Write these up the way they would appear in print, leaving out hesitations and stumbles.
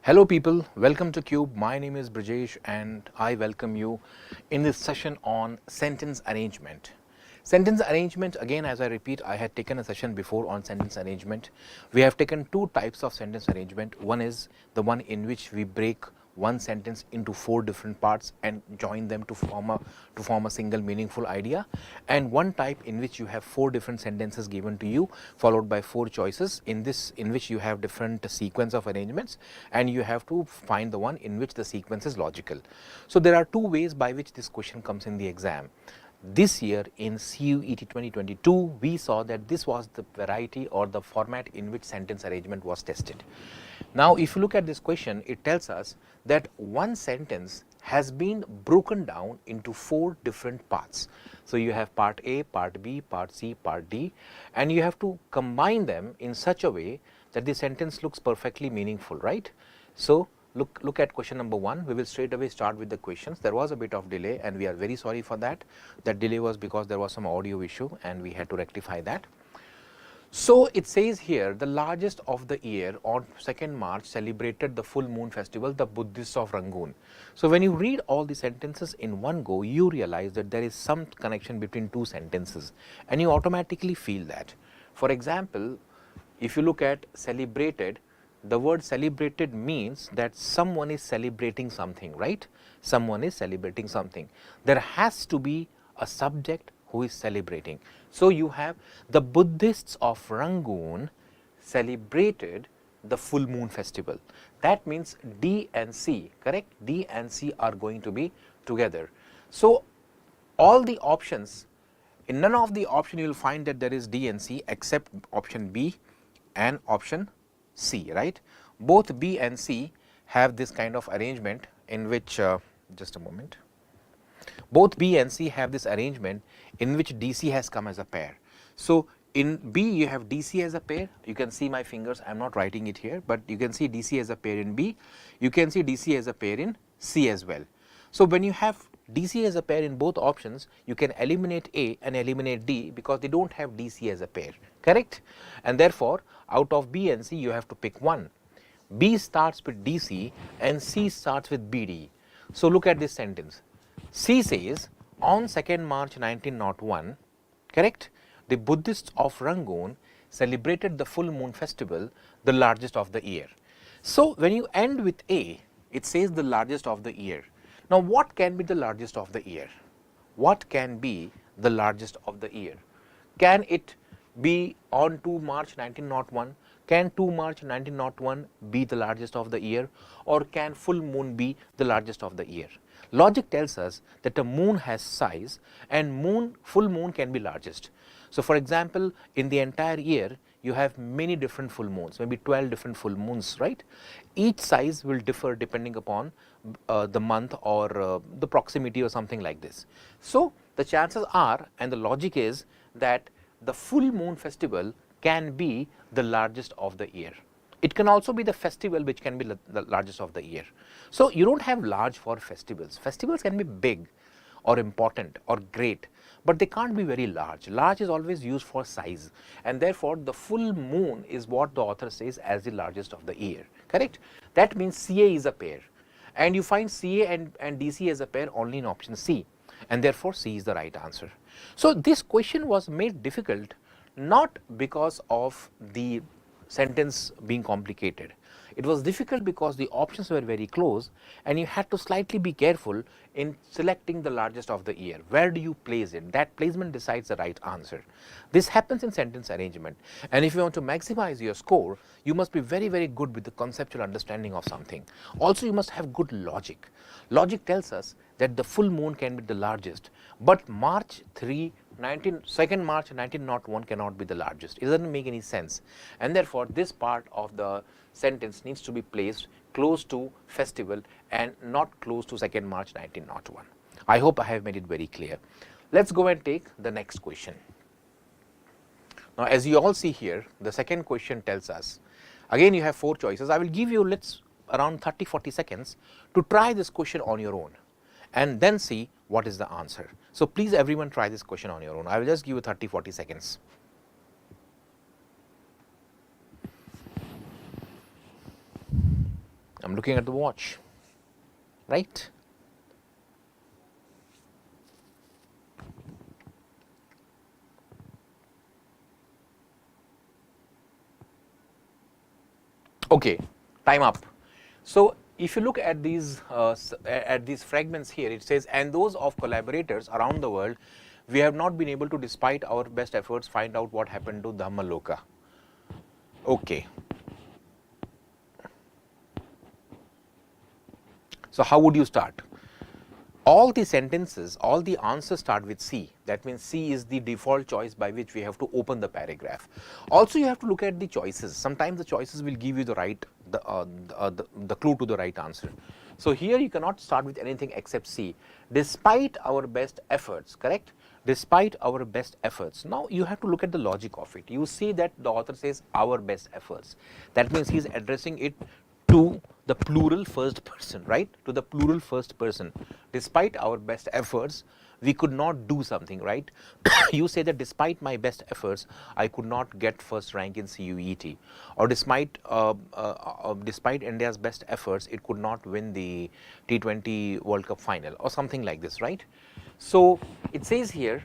Hello people, welcome to CUBE. My name is Brijesh and I welcome you in this session on sentence arrangement. Sentence arrangement, again as I repeat, I had taken a session before on sentence arrangement. We have taken two types of sentence arrangement. One is the one in which we break one sentence into four different parts and join them to form a single meaningful idea, and one type in which you have four different sentences given to you followed by four choices in which you have different sequence of arrangements and you have to find the one in which the sequence is logical. So there are two ways by which this question comes in the exam. This year in CUET 2022, we saw that this was the variety or the format in which sentence arrangement was tested. Now, if you look at this question, it tells us that one sentence has been broken down into four different parts. So you have part A, part B, part C, part D, and you have to combine them in such a way that the sentence looks perfectly meaningful, right? So look at question number 1. We will straight away start with the questions. There was a bit of delay and we are very sorry for that. That delay was because there was some audio issue and we had to rectify that. So it says here, the largest of the year on 2nd March celebrated the full moon festival, the Buddhists of Rangoon. So when you read all the sentences in one go, you realize that there is some connection between two sentences and you automatically feel that. For example, if you look at celebrated, the word celebrated means that someone is celebrating something, right? Someone is celebrating something. There has to be a subject who is celebrating. So you have the Buddhists of Rangoon celebrated the full moon festival. That means D and C, correct? D and C are going to be together. So all the options, in none of the option you will find that there is D and C except option B and option C, right? Both B and C have this kind of arrangement in which, just a moment, both B and C have this arrangement in which DC has come as a pair. So in B you have DC as a pair. You can see my fingers, I am not writing it here, but you can see DC as a pair in B. You can see DC as a pair in C as well. So when you have DC as a pair in both options, you can eliminate A and eliminate D because they do not have DC as a pair, correct? And therefore, out of B and C you have to pick one. B starts with DC and C starts with BD. So look at this sentence. C says, on 2nd March 1901, correct, the Buddhists of Rangoon celebrated the full moon festival, the largest of the year. So when you end with A, it says the largest of the year. Now what can be the largest of the year? What can be the largest of the year? Can it be on 2 March 1901? Can 2 March 1901 be the largest of the year, or can full moon be the largest of the year? Logic tells us that a moon has size and full moon can be largest. So for example, in the entire year you have many different full moons, maybe 12 different full moons, right? Each size will differ depending upon the month or the proximity or something like this. So the chances are, and the logic is, that the full moon festival can be the largest of the year. It can also be the festival which can be the largest of the year. So you do not have large for festivals. Festivals can be big or important or great, but they can't be very large. Large is always used for size, and therefore the full moon is what the author says as the largest of the year, correct? That means CA is a pair, and you find CA and DC as a pair only in option C, and therefore C is the right answer. So this question was made difficult not because of the sentence being complicated. It was difficult because the options were very close and you had to slightly be careful in selecting the largest of the year. Where do you place it? That placement decides the right answer. This happens in sentence arrangement, and if you want to maximize your score, you must be very, very good with the conceptual understanding of something. Also, you must have good logic. Logic tells us that the full moon can be the largest, but March 2nd March 1901 cannot be the largest. It doesn't make any sense, and therefore this part of the sentence needs to be placed close to festival and not close to 2nd March 1901. I hope I have made it very clear. Let's go and take the next question. Now as you all see here, the second question tells us, again you have four choices. I will give you around 30-40 seconds to try this question on your own and then see what is the answer. So please everyone try this question on your own. I will just give you 30-40 seconds. I'm looking at the watch, right? Okay, time up. So if you look at these fragments here, it says, and those of collaborators around the world, we have not been able to, despite our best efforts, find out what happened to Dhammaloka. Okay. So how would you start? All the sentences, all the answers start with C. That means C is the default choice by which we have to open the paragraph. Also, you have to look at the choices. Sometimes the choices will give you the right, the clue to the right answer. So here you cannot start with anything except C. Despite our best efforts, correct? Despite our best efforts. Now you have to look at the logic of it. You see that the author says our best efforts. That means he is addressing it to the plural first person, right? To the plural first person. Despite our best efforts, we could not do something, right? You say that despite my best efforts, I could not get first rank in CUET, or despite India's best efforts, it could not win the T20 World Cup final, or something like this, right? So it says here,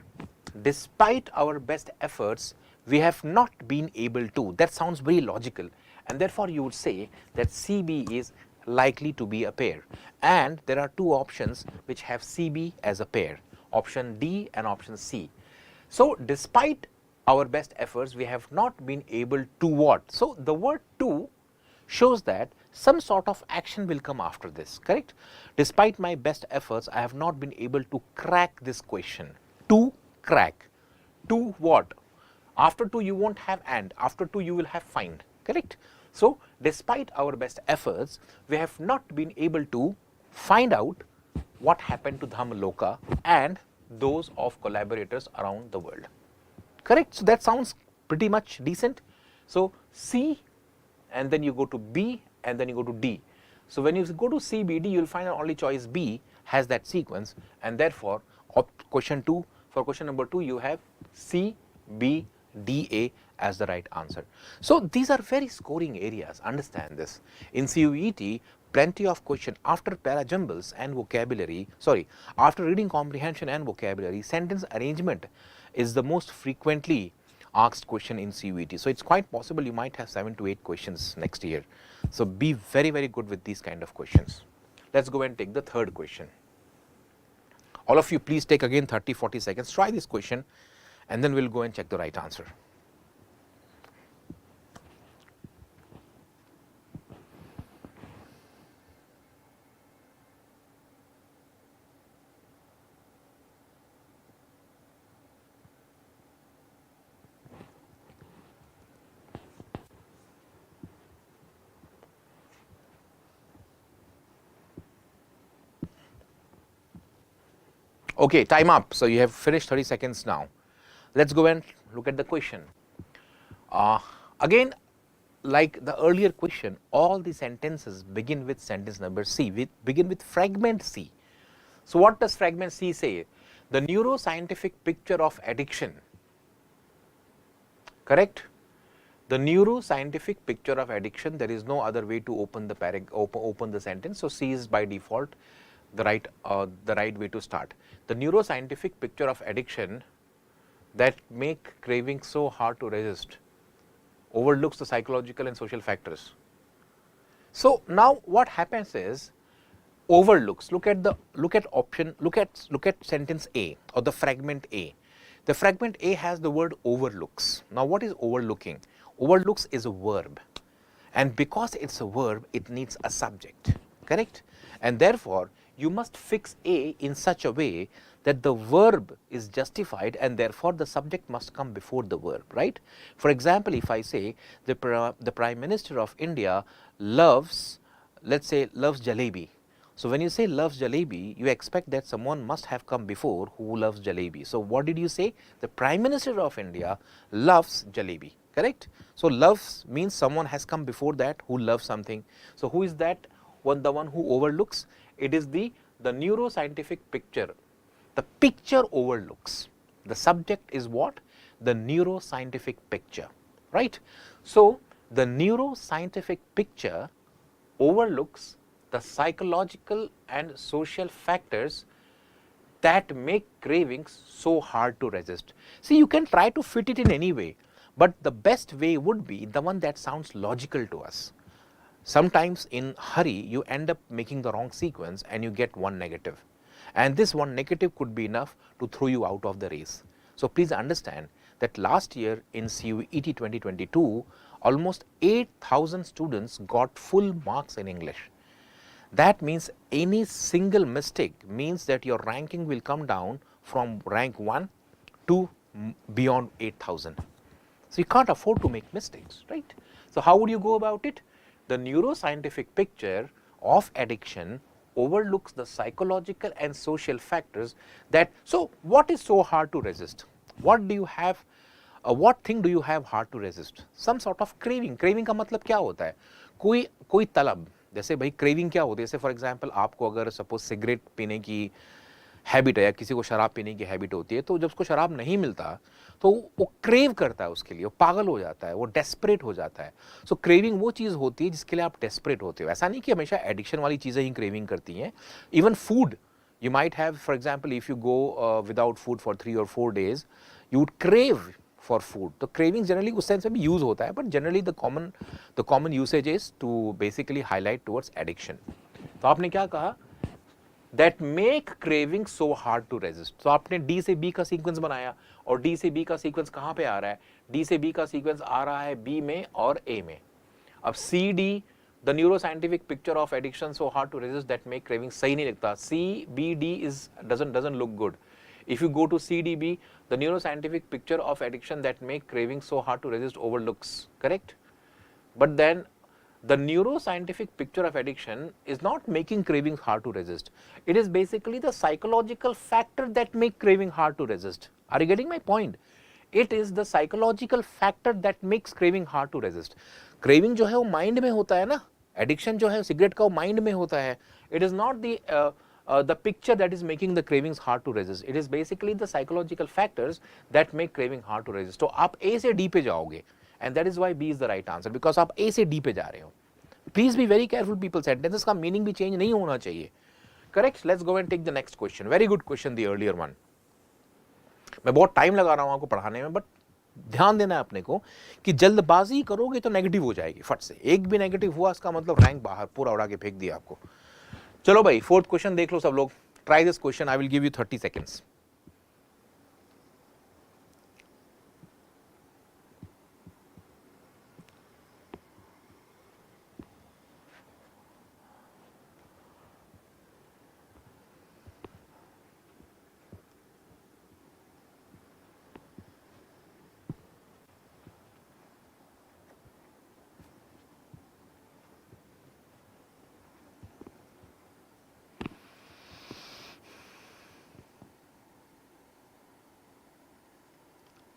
despite our best efforts, we have not been able to. That sounds very logical, and therefore you would say that CB is likely to be a pair. And there are two options which have CB as a pair, option D and option C. So despite our best efforts, we have not been able to what? So the word to shows that some sort of action will come after this, correct? Despite my best efforts, I have not been able to crack this question. To crack. To what? After to you won't have and, after to you will have find, correct? So despite our best efforts, we have not been able to find out what happened to Dhammaloka and those of collaborators around the world, correct? So that sounds pretty much decent. So C, and then you go to B, and then you go to D. So when you go to C, B, D, you will find that only choice B has that sequence, and therefore question 2, for question number 2, you have C, B, D, A as the right answer. So these are very scoring areas, understand this. In CUET, plenty of question after parajumbles and vocabulary, after reading comprehension and vocabulary, sentence arrangement is the most frequently asked question in CUET. So it's quite possible you might have 7 to 8 questions next year. So be very, very good with these kind of questions. Let's go and take the third question. All of you please take again 30-40 seconds, try this question, and then we'll go and check the right answer. Okay, time up. So you have finished 30 seconds now. Let's go and look at the question. Again, like the earlier question, all the sentences begin with sentence number C, begin with fragment C. So what does fragment C say? The neuroscientific picture of addiction, correct? The neuroscientific picture of addiction, there is no other way to open the open the sentence. So C is by default the right way to start. The neuroscientific picture of addiction that make craving so hard to resist overlooks the psychological and social factors. So now what happens is overlooks. Look at sentence A or the fragment A. The fragment A has the word overlooks. Now what is overlooking? Overlooks is a verb, and because it's a verb, it needs a subject, correct? And therefore you must fix A in such a way that the verb is justified, and therefore the subject must come before the verb, right? For example, if I say the Prime Minister of India loves, let's say, loves jalebi. So when you say loves jalebi, you expect that someone must have come before who loves jalebi. So what did you say? The Prime Minister of India loves jalebi, correct? So loves means someone has come before that who loves something. So who is that one, the one who overlooks? It is the neuroscientific picture. The picture overlooks. The subject is what? The neuroscientific picture, right? So the neuroscientific picture overlooks the psychological and social factors that make cravings so hard to resist. See, you can try to fit it in any way, but the best way would be the one that sounds logical to us. Sometimes in hurry, you end up making the wrong sequence and you get one negative. And this one negative could be enough to throw you out of the race. So please understand that last year in CUET 2022, almost 8,000 students got full marks in English. That means any single mistake means that your ranking will come down from rank 1 to beyond 8,000. So you can't afford to make mistakes, right? So how would you go about it? The neuroscientific picture of addiction overlooks the psychological and social factors that, so what is so hard to resist? What do you have, what thing do you have hard to resist? Some sort of craving. Craving का मतलब क्या होता है? कोई तलब, जैसे भाई craving क्या होती है? जैसे फॉर एग्जांपल आपको अगर सपोज सिगरेट पीने की हैबिट है या किसी को शराब पीने की हैबिट होती है, तो जब उसको शराब नहीं मिलता तो वो क्रेव करता है उसके लिए, वो पागल हो जाता है, वो डेस्परेट हो जाता है. सो क्रेविंग वो चीज़ होती है जिसके लिए आप डेस्परेट होते हो. ऐसा नहीं कि हमेशा एडिक्शन वाली चीज़ें ही क्रेविंग करती हैं. Even food, you might have, for example, if you go without food for 3 or 4 days, you would crave for food. तो craving generally उस सेंस में भी यूज होता है, but generally the common usage is to basically highlight towards addiction. तो आपने क्या कहा? That make craving so hard to resist. तो आपने D से B का सीक्वेंस बनाया, और D से B का सीक्वेंस कहाँ पे आ रहा है? D से B का सीक्वेंस आ रहा है B में और A में. अब C D, the neuroscientific picture of addiction so hard to resist that make craving सही नहीं लगता. C B D is doesn't look good. If you go to C D B, the neuroscientific picture of addiction that make craving so hard to resist overlooks, correct? But then the neuroscientific picture of addiction is not making cravings hard to resist. It is basically the psychological factor that make craving hard to resist. Are you getting my point? It is the psychological factor that makes craving hard to resist. Craving जो है वो mind में होता है ना, addiction जो है cigarette का वो mind में होता है. It is not the picture that is making the cravings hard to resist. It is basically the psychological factors that make craving hard to resist. तो आप A से D पे जाओगे, and that is why B is the right answer, because आप A से D पे जा रहे हो. Please be very careful people, sentences का meaning भी change नहीं होना चाहिए. Correct? Let's go and take the next question. Very good question, the earlier one. मैं बहुत टाइम लगा रहा हूँ आपको पढ़ाने में, बट ध्यान देना है अपने को कि जल्दबाजी करोगे तो नेगेटिव हो जाएगी फट से. एक भी नेगेटिव हुआ इसका मतलब रैंक बाहर, पूरा उड़ा के फेंक दिया आपको. चलो भाई, फोर्थ क्वेश्चन देख लो सब लोग. Try this question, I will give you 30 seconds.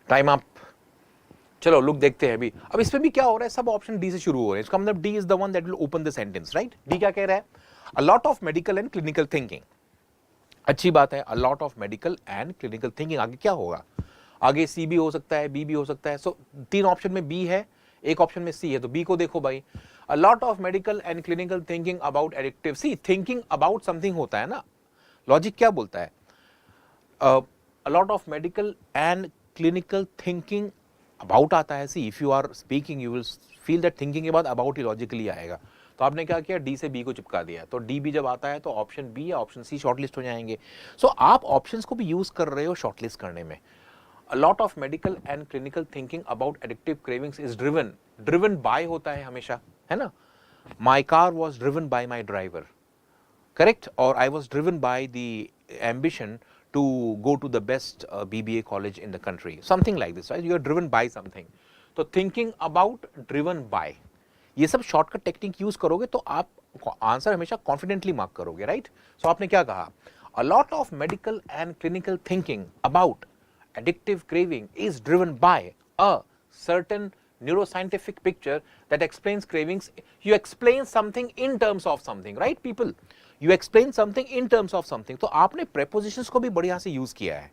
Time up. चलो लुक देखते हैं अभी. अब इसमें भी क्या हो रहा है, सब ऑप्शन डी से शुरू हो रहे हैं. इसका मतलब D is the one that will open the sentence, right? D क्या कह रहा है? A lot of medical and clinical thinking. अच्छी बात है, a lot of medical and clinical thinking. आगे क्या होगा? आगे सी भी हो सकता है, बी भी हो सकता है. सो 3 ऑप्शन में बी है, एक ऑप्शन में सी है, तो बी को देखो भाई. A lot of medical and clinical thinking about addictive. See, thinking about something होता है ना, लॉजिक क्या बोलता है? A lot of medical and clinical thinking about आता है. See, if you are speaking, you will feel that thinking about he logically आएगा. तो आपने क्या किया? D से B को चिपका दिया. तो D भी जब आता है तो ऑप्शन B या ऑप्शन C शॉर्टलिस्ट हो जाएंगे. सो आप ऑप्शंस को भी यूज कर रहे हो शॉर्टलिस्ट करने में. A lot of medical and clinical thinking about addictive cravings is driven by होता है हमेशा, है ना? My car was driven by my driver, correct? Or I was driven by the ambition to go to the best BBA college in the country, something like this, right? You are driven by something. तो thinking about, driven by, ये सब shortcut technique use करोगे तो आप answer हमेशा confidently mark करोगे, right? सो आपने क्या कहा? A lot of medical and clinical thinking about addictive craving is driven by a certain neuroscientific picture that explains cravings. You explain something in terms of something, right people? You explain something in terms of something. तो आपने prepositions को भी बढ़िया से use किया है.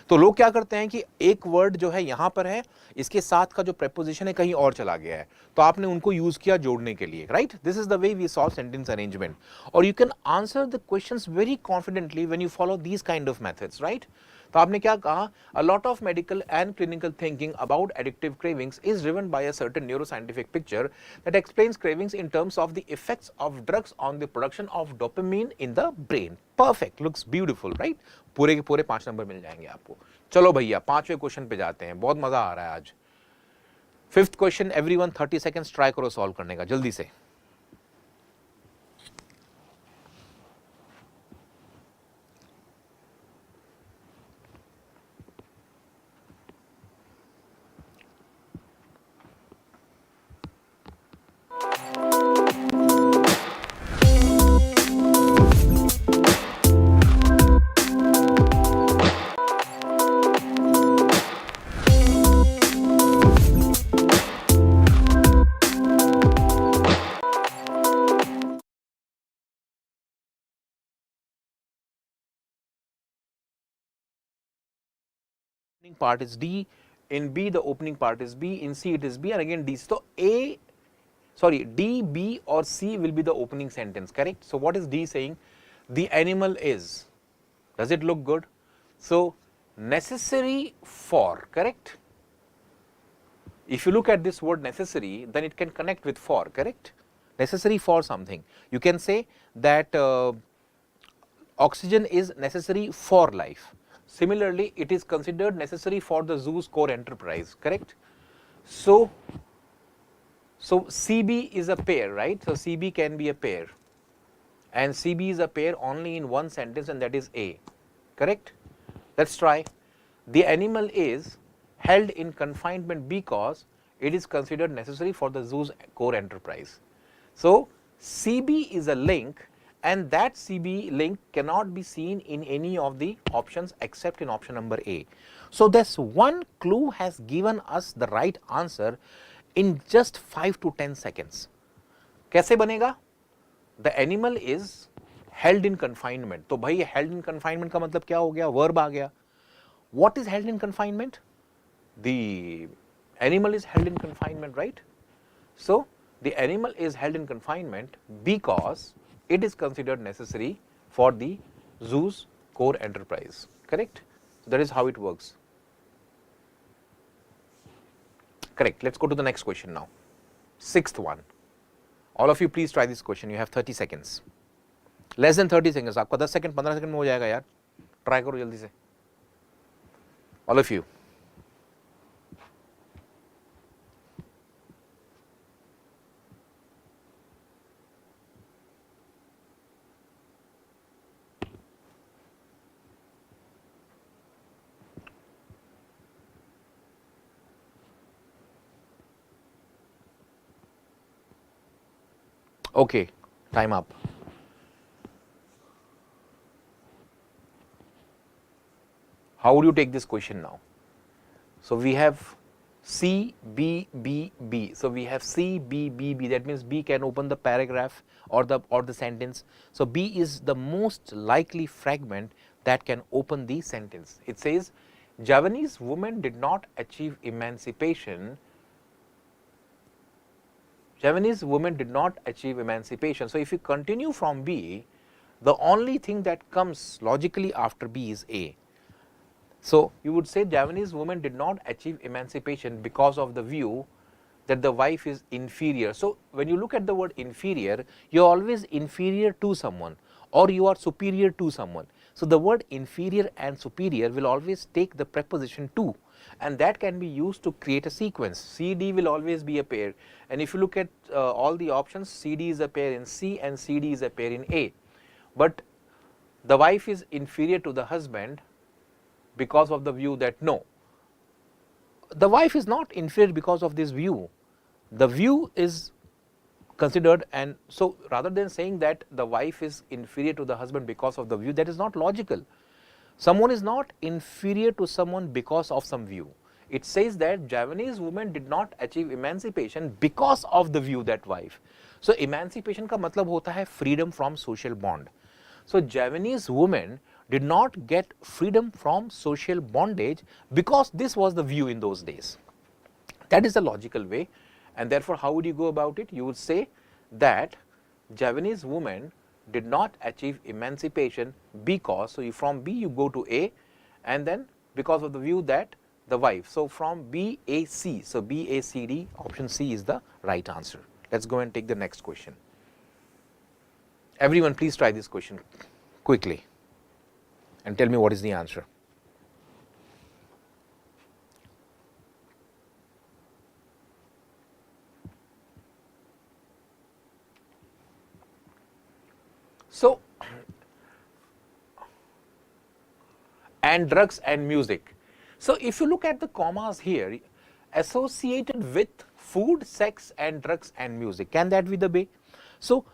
तो लोग क्या करते हैं कि एक वर्ड जो है यहां पर है, इसके साथ का जो प्रेपोजिशन है कहीं और चला गया है, तो आपने उनको यूज किया जोड़ने के लिए, right? This is the way we solve sentence arrangement, और you can answer the questions very confidently when you follow these kind of methods, right? तो आपने क्या कहा, a lot of medical and clinical thinking about addictive cravings is driven by a certain neuroscientific picture that explains cravings in terms of the effects of drugs on the production of dopamine in the brain. Perfect, looks beautiful, right? पूरे के पूरे 5 number मिल जाएंगे आपको। चलो भैया 5वें question पे जाते हैं, बहुत मजा आ रहा है आज। 5th question, everyone 30 seconds try करो सॉल्व करने का, जल्दी से। Part is D, in B the opening part is B, in C it is B, and again D. So D, B or C will be the opening sentence, correct? So what is D saying? The animal is. Does it look good? So necessary for, correct? If you look at this word necessary, then it can connect with for, correct? Necessary for something. You can say that oxygen is necessary for life. Similarly, it is considered necessary for the zoo's core enterprise, correct? So CB is a pair, right? So CB can be a pair, and CB is a pair only in one sentence, and that is A, correct? Let's try. The animal is held in confinement because it is considered necessary for the zoo's core enterprise. So CB is a link, and that CB link cannot be seen in any of the options except in option number A. So this one clue has given us the right answer in just 5 to 10 seconds. कैसे बनेगा? The animal is held in confinement. तो भाई held in confinement का मतलब क्या हो गया? Verb आ गया. What is held in confinement? The animal is held in confinement, right? So the animal is held in confinement because it is considered necessary for the zoo's core enterprise, correct? So that is how it works. Correct. Let's go to the next question now. 6th one. All of you please try this question. You have 30 seconds. Less than 30 seconds. आपका 10 second 15 second में हो जाएगा यार. Try करो जल्दी से. All of you. Okay, time up. How would you take this question now? So we have C, B, B, B. So we have C, B, B, B. That means B can open the paragraph or the sentence. So B is the most likely fragment that can open the sentence. It says, Javanese women did not achieve emancipation. Javanese women did not achieve emancipation. So if you continue from B, the only thing that comes logically after B is A. So you would say Javanese women did not achieve emancipation because of the view that the wife is inferior. So when you look at the word inferior, you are always inferior to someone or you are superior to someone. So the word inferior and superior will always take the preposition to, and that can be used to create a sequence. CD will always be a pair, and if you look at all the options, CD is a pair in C and CD is a pair in A. But the wife is inferior to the husband because of the view that no, the wife is not inferior because of this view. The view is considered, and so rather than saying that the wife is inferior to the husband because of the view, that is not logical. Someone is not inferior to someone because of some view. It says that Javanese women did not achieve emancipation because of the view that wife. So emancipation का मतलब होता है freedom from social bond. So Javanese women did not get freedom from social bondage because this was the view in those days. That is the logical way, and therefore how would you go about it? You would say that Javanese women did not achieve emancipation because, so from B you go to A, and then because of the view that the wife, so from B, A, C, so B, A, C, D, option C is the right answer. Let's go and take the next question. Everyone please try this question quickly and tell me what is the answer. So, and drugs and music. So, if you look at the commas here, associated with food, sex and drugs and music, can that be the way? So,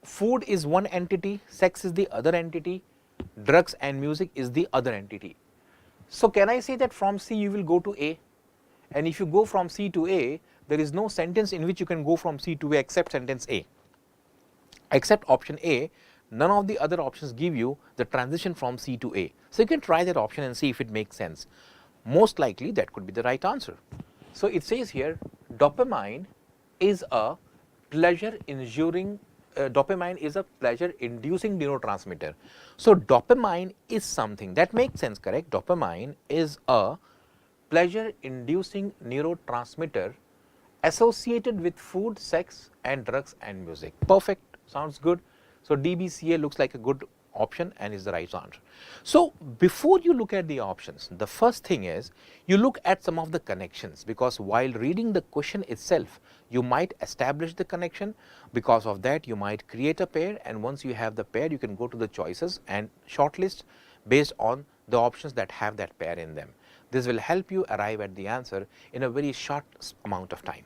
food is one entity, sex is the other entity, drugs and music is the other entity. So, can I say that from C you will go to A, and if you go from C to A, there is no sentence in which you can go from C to A except sentence A. Except option A, none of the other options give you the transition from C to A. So, you can try that option and see if it makes sense. Most likely that could be the right answer. So, it says here dopamine is a pleasure-inducing neurotransmitter. So, dopamine is something that makes sense, correct? Dopamine is a pleasure-inducing neurotransmitter associated with food, sex and drugs and music. Perfect. Sounds good. So, DBCA looks like a good option and is the right answer. So, before you look at the options, the first thing is you look at some of the connections, because while reading the question itself, you might establish the connection. Because of that, you might create a pair, and once you have the pair, you can go to the choices and shortlist based on the options that have that pair in them. This will help you arrive at the answer in a very short amount of time.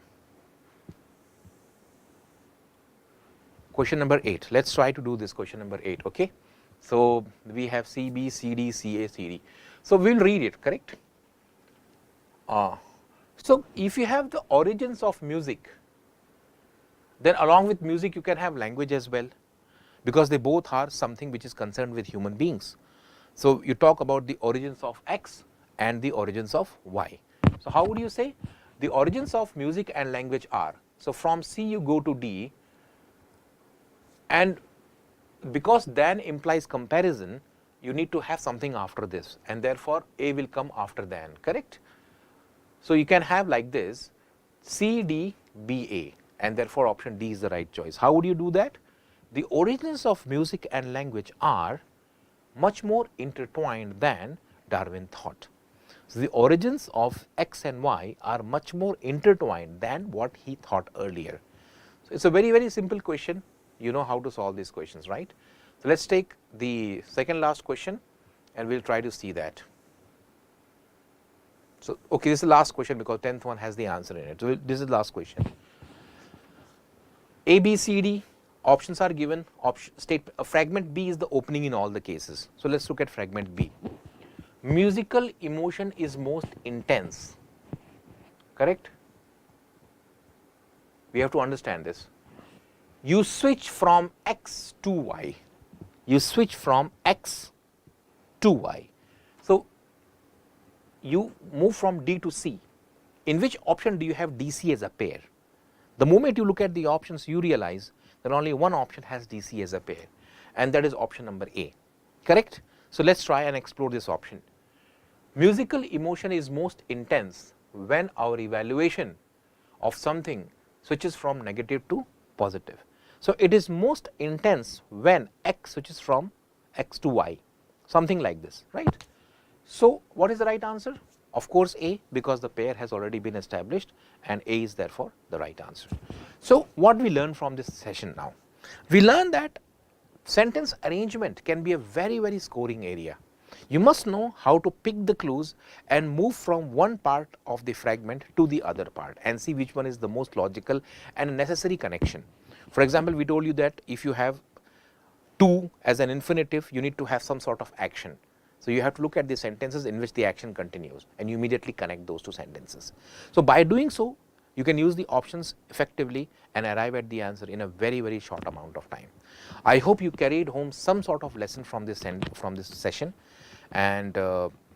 Question number 8. Let's try to do this question number 8. Okay. So, we have C, B, C, D, C, A, C, D. So, we will read it, correct. So, if you have the origins of music, then along with music you can have language as well, because they both are something which is concerned with human beings. So, you talk about the origins of X and the origins of Y. So, how would you say? The origins of music and language are, so from C you go to D, and because then implies comparison, you need to have something after this, and therefore A will come after than, correct? So, you can have like this C, D, B, A, and therefore option D is the right choice. How would you do that? The origins of music and language are much more intertwined than Darwin thought. So, the origins of X and Y are much more intertwined than what he thought earlier. So, it is a very, very simple question. You know how to solve these questions, right? So, let us take the second last question and we will try to see that. So, okay, this is the last question because 10th one has the answer in it. So, this is the last question. A, B, C, D options are given. Fragment B is the opening in all the cases. So, let us look at fragment B. Musical emotion is most intense, correct? We have to understand this. You switch from X to Y, you switch from X to Y. So, you move from D to C. In which option do you have DC as a pair? The moment you look at the options, you realize that only one option has DC as a pair, and that is option number A, correct? So, let us try and explore this option. Musical emotion is most intense when our evaluation of something switches from negative to positive. So, it is most intense when X switches from X to Y, something like this, right. So, what is the right answer? Of course, A, because the pair has already been established, and A is therefore the right answer. So, what we learn from this session now? We learn that sentence arrangement can be a very, very scoring area. You must know how to pick the clues and move from one part of the fragment to the other part and see which one is the most logical and necessary connection. For example, we told you that if you have to as an infinitive, you need to have some sort of action. So, you have to look at the sentences in which the action continues and you immediately connect those two sentences. So, by doing so, you can use the options effectively and arrive at the answer in a very, very short amount of time. I hope you carried home some sort of lesson from this session, and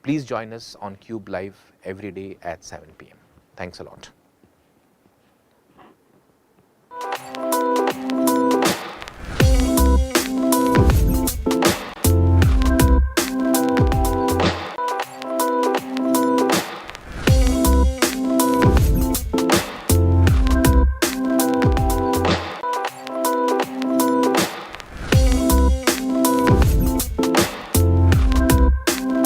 please join us on CUBE Live every day at 7 p.m. Thanks a lot.